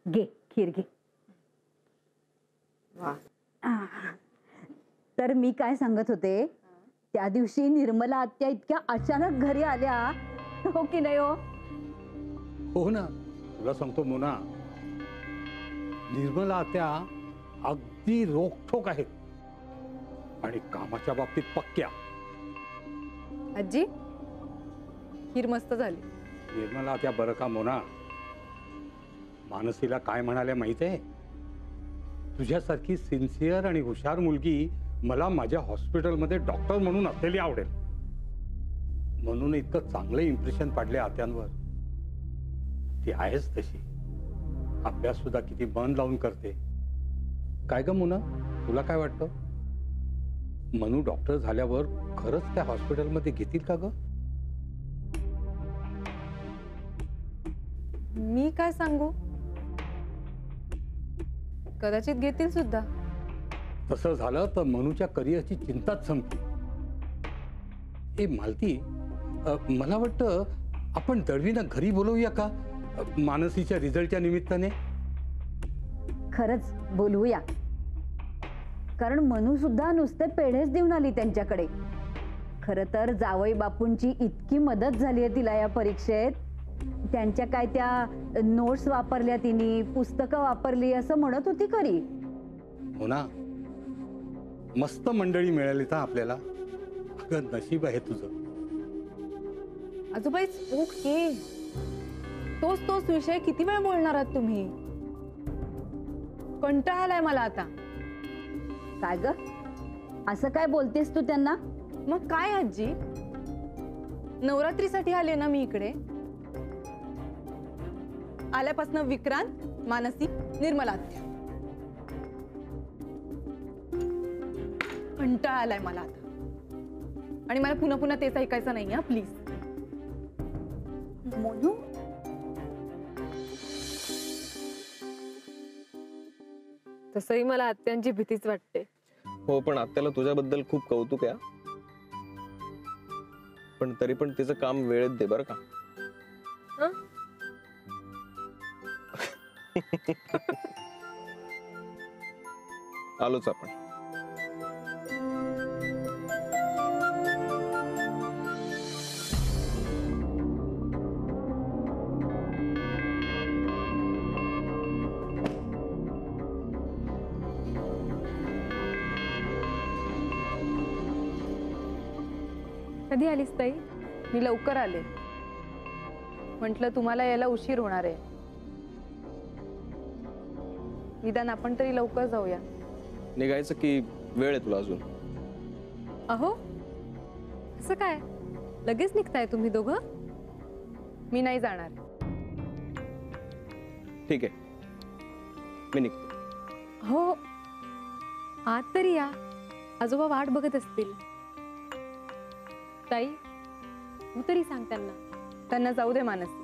घे खीर घे. वा. तर मी काय सांगत होते, त्या दिवशी निर्मला आत्या इतक्या अचानक घरी आल्या, हो की नाही हो? हो ना, तुला सांगतो मोना, निर्मला आत्या अगदी रोखठोक आहेत आणि कामाच्या बाबतीत पक्क्या. आजी, खीर मस्त झाली. निर्मला आत्या बरं का मोना, मानसीला काय म्हणाले माहित आहे? तुझ्यासारखी सिन्सिअर आणि हुशार मुलगी मला माझ्या हॉस्पिटलमध्ये डॉक्टर म्हणून असलेली आवडेल. म्हणून इतकं चांगलं इम्प्रेशन पाडले आत्यांवर. ती आहेच तशी. अभ्यास सुद्धा किती मन लावून करते. काय ग मुना, तुला काय वाटतं? मनू डॉक्टर झाल्यावर खरंच त्या हॉस्पिटलमध्ये घेतील का ग? मी काय सांगू, कदाचित घेतील सुद्धा. तसं झालं तर मनूच्या करिअरची चिंताच संपली. ए मालती, मला वाटतं आपण दळवींना घरी बोलवूया का, मानसीच्या रिझल्टच्या निमित्ताने? खरंच बोलवूया, कारण मनू सुद्धा नुसते पेढेच देऊन आली त्यांच्याकडे. खरं तर जावई बापूंची इतकी मदत झाली आहे तिला या परीक्षेत. त्यांच्या काय त्या नोट्स वापरल्या, तिने पुस्तकं वापरली असं म्हणत होती खरी. हो ना, मस्त मंडळी मिळाली तर आपल्याला. अगं नशीब आहे तुझं. आजोबाई ओके, तोच तोच विषय किती वेळ बोलणार आहात तुम्ही? कंटाळा आलाय मला आता. काय ग, असं काय बोलतेस तू त्यांना? मग काय आजी, नवरात्रीसाठी आले ना मी इकडे. आल्यापासून विक्रांत, मानसी, निर्मला आत्या. कंटाळा आलाय मला आता. आणि मला पुन्हा पुन्हा तेच ऐकायचं नाही. प्लीज. मनू, तसंही मला आत्यांची भीतीच वाटते. हो, पण आत्याला तुझ्याबद्दल खूप कौतुक आहे. पण तरी पण तिचं काम वेळेत दे बरं का. आलोच आपण. कधी आलीस ताई? मी लवकर आले. म्हटलं तुम्हाला यायला उशीर होणार आहे. निदान आपण तरी लवकर जाऊया. निघायचं की वेळ आहे तुला अजून? अहो, असं काय लगेच निघताय तुम्ही दोघं? मी नाही जाणार. ठीक आहे, मी निघतो. हो, आत तरी या. आजोबा वाट बघत असतील. ताई, तू तरी सांग त्यांना. त्यांना जाऊ दे मानसी,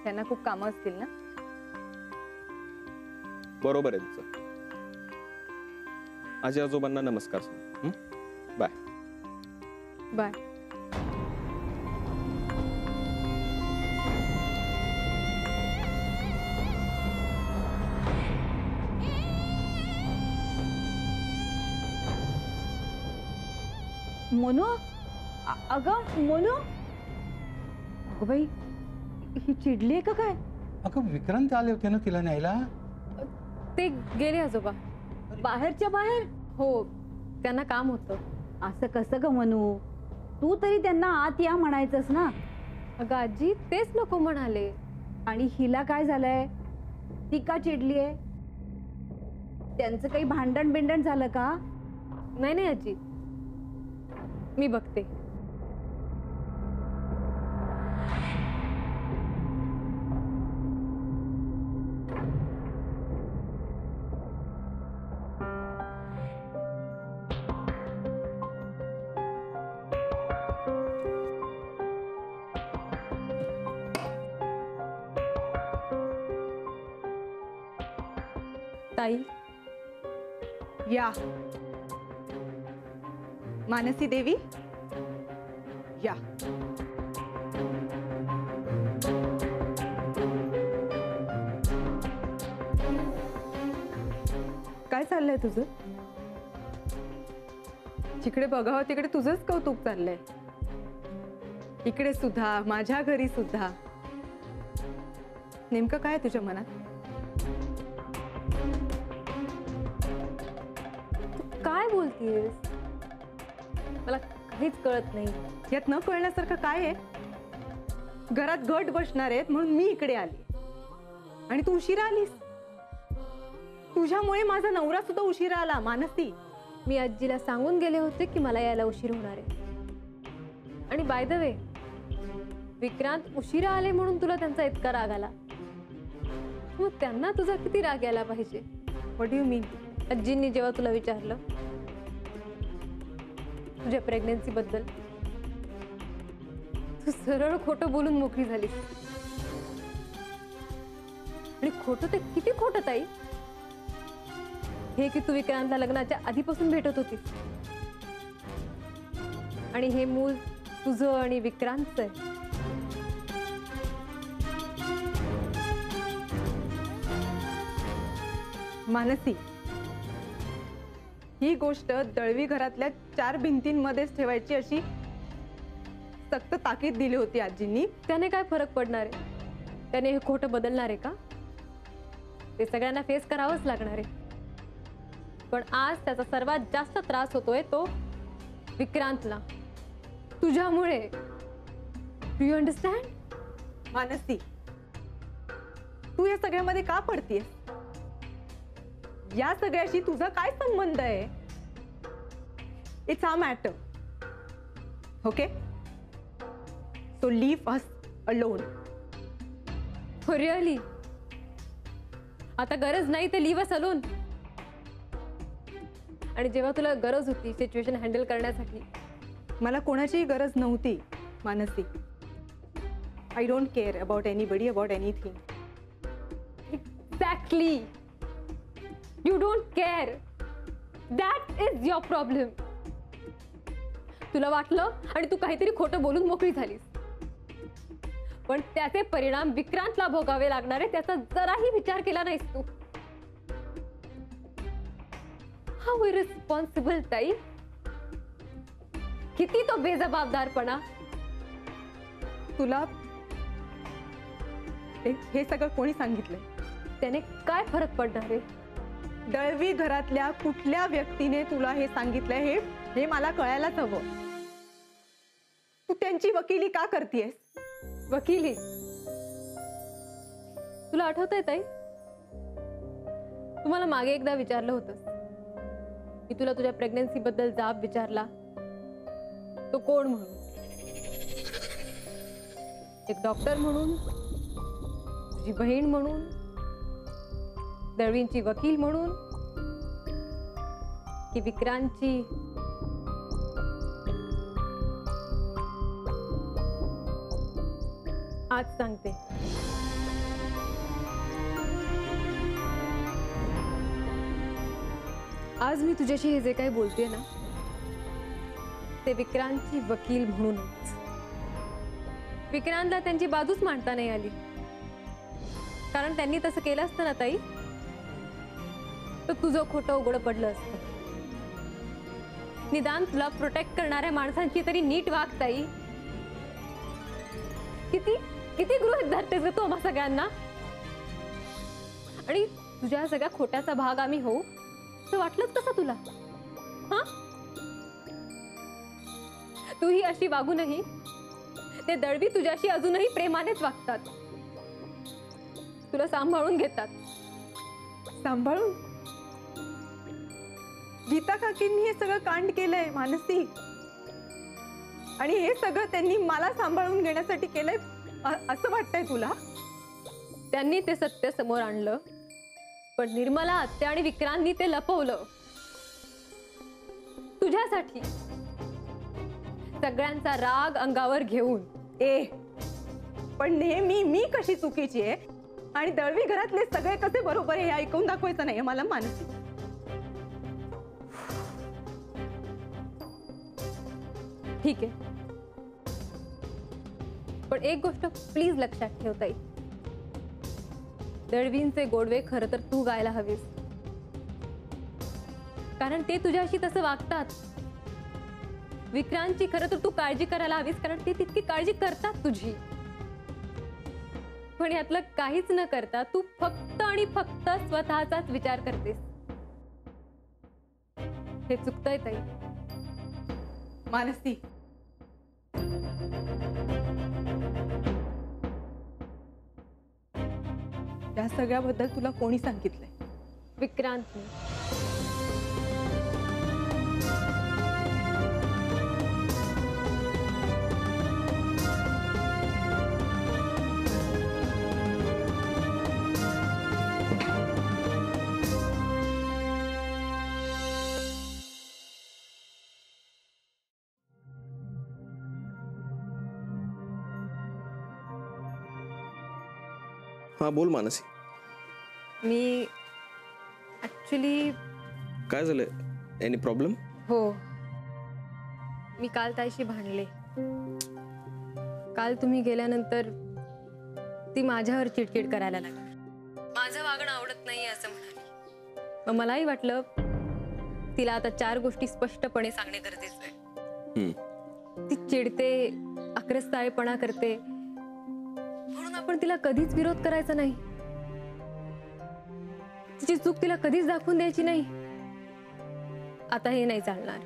त्यांना खूप कामं असतील ना. बरोबर आहे तुझं. आजी आजोबांना नमस्कार सांग. Bye bye. मनू, अगं मनू, अगं बाई, ही चिडली आहे का काय? अगं विक्रांत आले होते ना तिला न्यायला. ते गेले आजोबा. बाहेरच्या बाहेर? हो, त्यांना काम होतं. असं कसं ग मनू, तू तरी त्यांना आत या म्हणायचंस ना. अगं आजी, तेच नको म्हणाले. आणि हिला काय झालंय? ती का चिडली आहे? त्यांचं काही भांडण बिंडण झालं का? नाही नाही आजी, मी बघते. ताई या. मानसी देवी या. काय चाललंय तुझं? जिकडे बघावं तिकडे तुझंच कौतुक चाललंय. इकडे सुद्धा, माझ्या घरी सुद्धा. नेमकं काय तुझ्या मनात? तू काय बोलतीयस? मला काहीच कळत नाही. यात न कळण्यासारखं काय आहे? घरात घट बसणार आहेत म्हणून मी इकडे आली आणि तू उशिरा आलीस. तुझ्यामुळे माझा नवरा सुद्धा उशिरा आला. मानसी, मी आजीला सांगून गेले होते की मला यायला उशीर होणार आहे. आणि बाय द वे, विक्रांत उशिरा आले म्हणून तुला त्यांचा इतका राग आला, मग त्यांना तुझा किती राग यायला पाहिजे? व्हॉट डू यू मीन? आजींनी जेव्हा तुला विचारलं तुझ्या प्रेग्नन्सी बद्दल, तू सरळ खोटं बोलून मोकळी झाली. आणि खोटं ते किती खोटं ताई, हे की तू विक्रांतला लग्नाच्या आधीपासून भेटत होतीस आणि हे मूल तुझं आणि विक्रांतचं आहे. मानसी, ही गोष्ट दळवी घरातल्या 4 भिंतींमध्येच ठेवायची अशी सक्त ताकीद दिली होती आजींनी. त्याने काय फरक पडणार आहे? त्याने हे खोटं बदलणार आहे का? ते सगळ्यांना फेस करावंच लागणार आहे. पण आज त्याचा सर्वात जास्त त्रास होतोय तो विक्रांतला, तुझ्यामुळे. Do you understand? मानसी, तू या सगळ्यामध्ये का पडतीयस? या सगळ्याशी तुझा काय संबंध आहे? It's a matter. Okay, so leave us alone. Really? आता गरज नाही ते लीव अस अलोन. आणि जेव्हा तुला गरज होती सिच्युएशन हँडल करण्यासाठी, मला कोणाचीही गरज नव्हती. Mansi, I don't care about anybody, about anything. Exactly, you don't care. That is your problem. तुला वाटलं आणि तू काहीतरी खोटं बोलून मोकळी झालीस, पण त्याचे परिणाम विक्रांतला भोगावे लागणार आहे त्याचा जराही विचार केला नाहीस तू. हाऊ इररिस्पॉन्सिबल ताई, किती तो बेजबाबदारपणा. तुला हे सगळं कोणी सांगितलंय? त्याने काय फरक पडणार आहे? दळवी घरातल्या कुठल्या व्यक्तीने तुला हे सांगितलंय हे मला कळायलाच हवं. तू त्यांची वकिली का करतेयस? वकिली? तुला आठवतंय ताई, तुम्हाला मागे एकदा विचारलं होतं मी तुला तुझ्या प्रेग्नन्सी बद्दल जाब विचारला, तो कोण म्हणून? एक डॉक्टर म्हणून, तुझी बहीण म्हणून, दळवींची वकील म्हणून, की विक्रांतची आज सांगते. आज मी तुझ्याशी हे जे काही बोलते ना, ते विक्रांतची वकील म्हणूनच. विक्रांतला त्यांची बाजूच मांडता नाही आली, कारण त्यांनी तसं केलं असतं ना ताई, तर तुझं खोटं उघड पडलं असतं. निदान तुला प्रोटेक्ट करणाऱ्या माणसांची तरी नीट वाग ताई. किती किती गृहीत धरतेस ग तू आम्हा सगळ्यांना. आणि तुझ्या सगळ्या खोट्याचा भाग आम्ही होऊ असं वाटलंच कसं तुला? हा, तूही अशी वागू नाही, ते दळवी तुझ्याशी अजूनही प्रेमानेच वागतात, तुला सांभाळून घेतात. सांभाळून? गीता काकींनी हे सगळं कांड केलंय मानसी, आणि हे सगळं त्यांनी मला सांभाळून घेण्यासाठी केलंय असं वाटतंय तुला? त्यांनी ते सत्य समोर आणलं, पण निर्मला आत्या आणि विक्रांतनी ते लपवलं तुझ्यासाठी, सगळ्यांचा राग अंगावर घेऊन. पण नेहमी मी कशी चुकीची आहे आणि दळवी घरातले सगळे कसे बरोबर आहे हे ऐकून दाखवायचं नाही मला मानसी. ठीक आहे, पण एक गोष्ट प्लीज लक्षात ठेव ताई, दळवींचे गोडवे खरं तर तू गायला हवीस. कारण ते तुझ्याशी तसं वागतात. विक्रांतची खरं तर तू काळजी करायला हवीस, कारण ते तितकी काळजी करतात तुझी. पण यातलं काहीच न करता तू फक्त आणि फक्त स्वतःचाच विचार करतेस. हे चुकतंय ताई. मानसी, या सगळ्याबद्दल तुला कोणी सांगितलंय? विक्रांतने. हा बोल मानसी. मी ऍक्च्युली काय झालंय? Any problem? हो, मी काल ताईशी भांडले. काल तुम्ही गेल्यानंतर ती माझ्यावर चिडचिड करायला लागली. माझं वागणं आवडत नाही असं म्हणाली. मग मलाही वाटलं तिला आता 4 गोष्टी स्पष्टपणे सांगणे गरजेचं आहे. ती चिडते, आक्रस्ताळेपणा करते, म्हणून आपण तिला कधीच विरोध करायचा नाही. तिची चूक तिला कधीच दाखवून द्यायची नाही. आता हे नाही चालणार.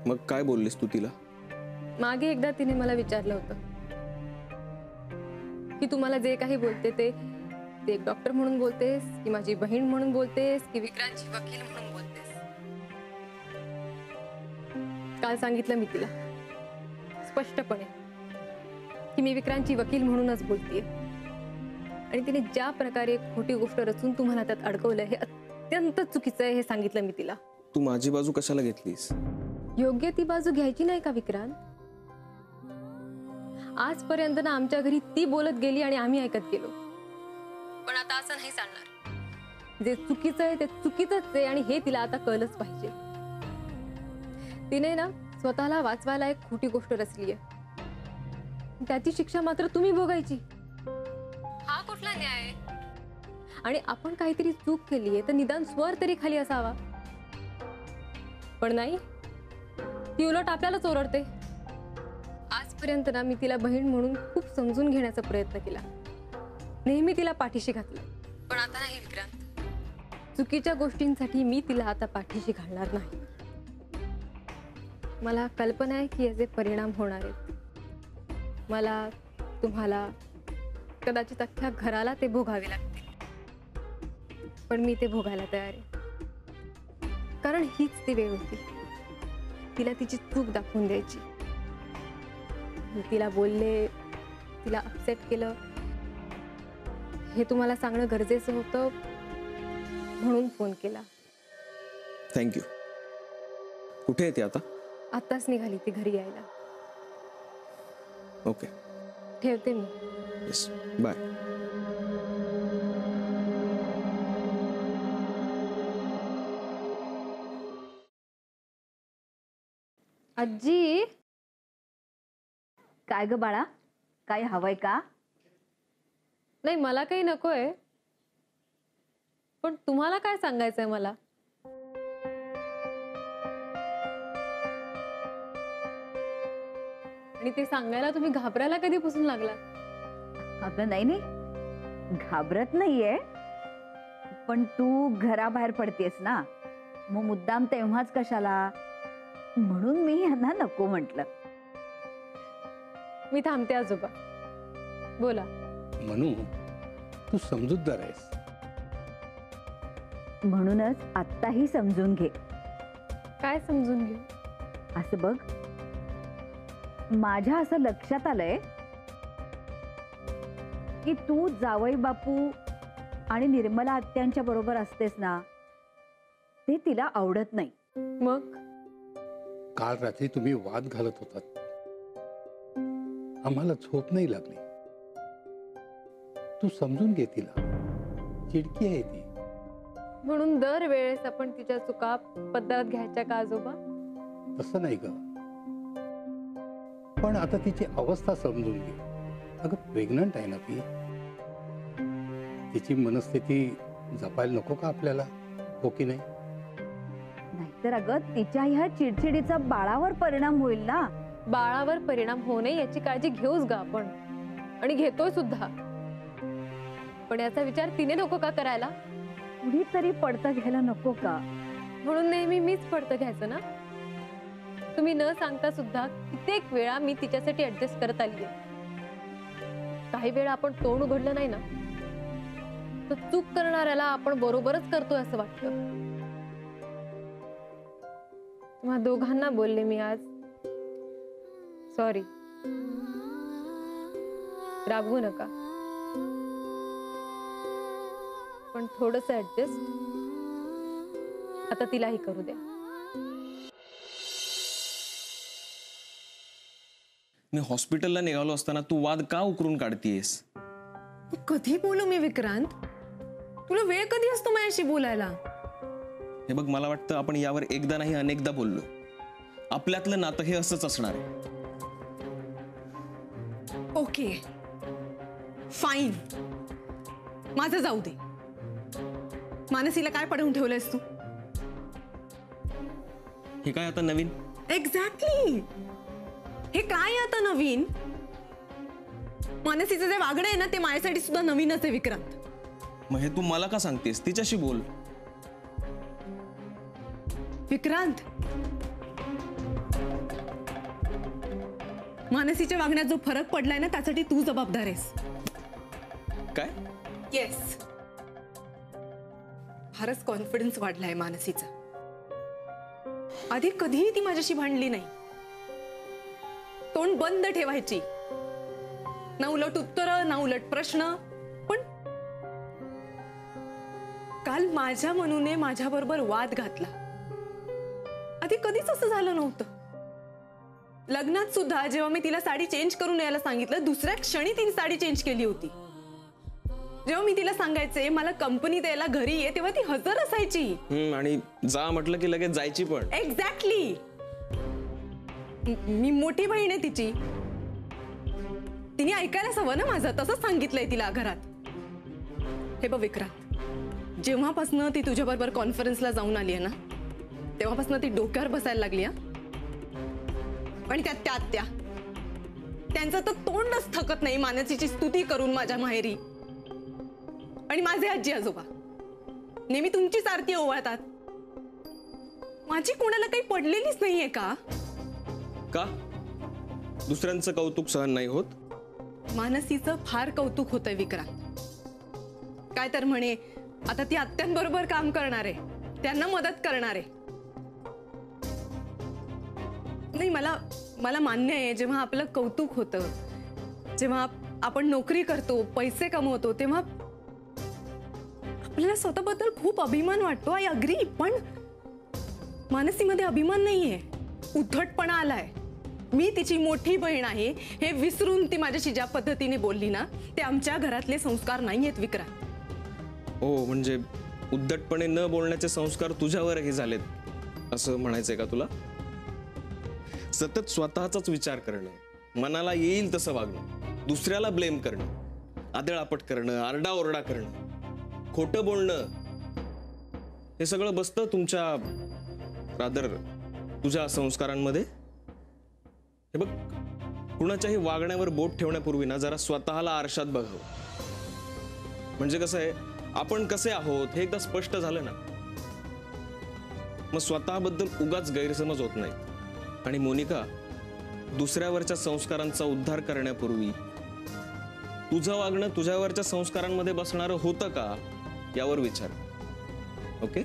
मग काय बोललीस तू तिला? मागे एकदा तिने मला विचारलं होतं की तू मला जे काही बोलते ते एक डॉक्टर म्हणून बोलतेस, की माझी बहीण म्हणून बोलतेस, की विक्रांतची वकील म्हणून बोलतेस. काल सांगितलं मी तिला स्पष्टपणे की मी विक्रांतची वकील म्हणूनच बोलतेय. आणि तिने ज्या प्रकारे एक खोटी गोष्ट रचून तुम्हाला त्यात अडकवलं हे अत्यंत चुकीचं आहे हे सांगितलं मी तिला. तू माझी बाजू कशाला घेतलीस? योग्य ती बाजू घ्यायची नाही का विक्रांत? आजपर्यंत ना आमच्या घरी ती बोलत गेली आणि आम्ही ऐकत गेलो. पण आता असं नाही चालणार. जे चुकीचं आहे ते चुकीचंच आहे आणि हे तिला आता कळलंच पाहिजे. तिने ना स्वतःला वाचवायला एक खोटी गोष्ट रचली आहे. त्याची शिक्षा मात्र तुम्ही भोगायची. हा कुठला न्याय आहे? आणि आपण काहीतरी चूक केली आहे तर निदान स्वर तरी खाली असावा. पण नाही, ती उलट आपल्यालाच ओरडते. आजपर्यंत ना मी तिला बहीण म्हणून खूप समजून घेण्याचा प्रयत्न केला, नेहमी तिला पाठीशी घातलं. पण आता नाही विक्रांत. चुकीच्या गोष्टींसाठी मी तिला आता पाठीशी घालणार नाही. मला कल्पना आहे की याचे परिणाम होणार आहेत. मला, तुम्हाला, कदाचित अख्ख्या घराला ते भोगावे लागतील. पण मी ते भोगायला तयार आहे. कारण हीच ती वेळ होती तिला तिची चूक दाखवून द्यायची. मी तिला बोलले, तिला अपसेट केलं. हे तुम्हाला सांगणं गरजेचं होतं म्हणून फोन केला. थँक्यू. कुठे आहे ती आता? आत्ताच निघाली ती घरी यायला. ओके, ठेवते मी. Yes, bye. आजी, काय ग बाळा, काय हवंय का? नाही मला काही नकोय, पण तुम्हाला काय सांगायचंय मला? आणि ते सांगायला तुम्ही घाबरायला कधीपासून लागला? अगं नाही नाही, घाबरत नाहीये, पण तू घराबाहेर पडतेस ना, मग मुद्दाम तेव्हाच कशाला, म्हणून मी यांना नको म्हटलं. मी थांबते आजोबा, बोला. म्हणू, तू समजूतदार आहेस. म्हणूनच आत्ताही समजून घे. काय समजून घेऊ? असं बघ, माझ्या असं लक्षात आलंय की तू जावई बापू आणि निर्मला आत्यांच्या बरोबर असतेस ना, ते तिला आवडत नाही. मग काल रात्री तुम्ही वाद घालत होतात, आम्हाला झोप नाही लागली. तू समजून घे तिला, चिडकी आहे ती. म्हणून दरवेळेस आपण तिच्या चुका पदरात घ्यायच्या का आजोबा? तसं नाही ग, पण आता तिची अवस्था समजून घे. अगं प्रेग्नंट आहे ना ती, तिची मनस्थिती जपायला नको का आपल्याला, हो की नाही? नाहीतर अगं तिच्या ह्या चिडचिडीचा बाळावर परिणाम होईल ना. बाळावर परिणाम होऊ नये याची काळजी घेऊच गा आपण, आणि घेतोय सुद्धा. पण याचा विचार तिने नको का करायला? कुणीतरी पडतं घ्यायला नको का? म्हणून नेहमी मीच पडतं घ्यायचं ना. तुम्ही न सांगता सुद्धा कित्येक वेळा मी तिच्यासाठी ऍडजस्ट करत आली आहे. काही वेळा आपण तोंड उघडलं नाही ना तर चूक करणाऱ्याला आपण बरोबरच करतोय असं वाटतं. तुम्हा दोघांना बोलले मी आज. सॉरी. रागवू नका, पण थोडस ऍडजस्ट आता तिलाही करू द्या. मी हॉस्पिटलला निघालो असताना तू वाद का उकरून काढतीयस? कधी बोलू मी विक्रांत? तुला वेळ कधी असतो माझ्याशी बोलायला? हे बघ, मला वाटतं आपण यावर एकदा नाही अनेकदा बोललो. आपल्यातलं नातं हे असंच असणार आहे. ओके फाईन, माझं जाऊ दे. मानसीला काय पडवून ठेवलंयस तू? हे काय आता नवीन? एक्झॅक्टली, हे काय आता नवीन? मानसीचं जे वागणं आहे ना ते माझ्यासाठी सुद्धा नवीनच आहे विक्रांत. मग हे तू मला का सांगतेस? तिच्याशी बोल. विक्रांत, मानसीच्या वागण्यात जो फरक पडलाय ना त्यासाठी तू जबाबदार आहेस. काय? येस, फारच कॉन्फिडन्स वाढलाय मानसीचा. आधी कधीही ती माझ्याशी भांडली नाही. तोंड बंद ठेवायची, ना उलट उत्तर ना उलट प्रश्न. पण काल माझ्या मनूने माझ्या बरोबर वाद घातला. आधी कधीच असं झालं नव्हतं. लग्नात सुद्धा जेव्हा मी तिला साडी चेंज करून यायला सांगितलं, दुसऱ्या क्षणी तिने साडी चेंज केली होती. जेव्हा मी तिला सांगायचे मला कंपनीत यायला घरी ये, तेव्हा ती हजर असायची. आणि जा म्हटलं की लगेच जायची पण. एक्झॅक्टली. मी मोठी बहीण आहे तिची. तिने ऐकायलाच हवं ना माझं. तसंच सांगितलंय तिला घरात. हे बघ विक्रांत, जेव्हापासनं ती तुझ्या बरोबर कॉन्फरन्सला जाऊन आली आहे ना तेव्हापासनं ती डोक्यावर बसायला लागली. आणि त्यांचं तर तोंडच थकत नाही मानसीची स्तुती करून माझ्या माहेरी. आणि माझे आजी आजोबा नेहमी तुमचीच आरती ओवाळतात. माझी कोणाला काही पडलेलीच नाहीये का? का दुसऱ्यांचं कौतुक सहन नाही होत? मानसीचं फार कौतुक होतंय विक्रांत. काय तर म्हणे आता ती आत्यांबरोबर काम करणार आहे, त्यांना मदत करणार आहे. नाही, मला मान्य आहे जेव्हा आपलं कौतुक होतं, जेव्हा आपण नोकरी करतो, पैसे कमवतो, तेव्हा आपल्याला स्वतःबद्दल खूप अभिमान वाटतो. I agree. पण मानसीमध्ये अभिमान नाहीये, उद्धटपणा आलाय. मी तिची मोठी बहीण आहे हे विसरून ती माझ्याशी ज्या पद्धतीने बोलली ना ते आमच्या घरातले संस्कार नाहीयेत विक्रांत. हो, म्हणजे उद्धटपणे न बोलण्याचे संस्कार तुझ्यावरही झालेत असं म्हणायचंय का तुला? सतत स्वतःचाच विचार करणं, मनाला येईल तसं वागणं, दुसऱ्याला ब्लेम करणं, आदळआपट करणं, आरडाओरडा करणं, खोटं बोलणं, हे सगळं बसतं तुमच्या रादर तुझ्या संस्कारांमध्ये. हे बघ, कुणाच्याही वागण्यावर बोट ठेवण्यापूर्वी ना जरा स्वतःला आरशात बघावं. म्हणजे कसं आहे, आपण कसे आहोत हे एकदा स्पष्ट झालं ना मग स्वतःबद्दल उगाच गैरसमज होत नाही. आणि मोनिका, दुसऱ्यावरच्या संस्कारांचा उद्धार करण्यापूर्वी तुझं वागणं तुझ्यावरच्या संस्कारांमध्ये बसणारं होतं का यावर विचार. ओके?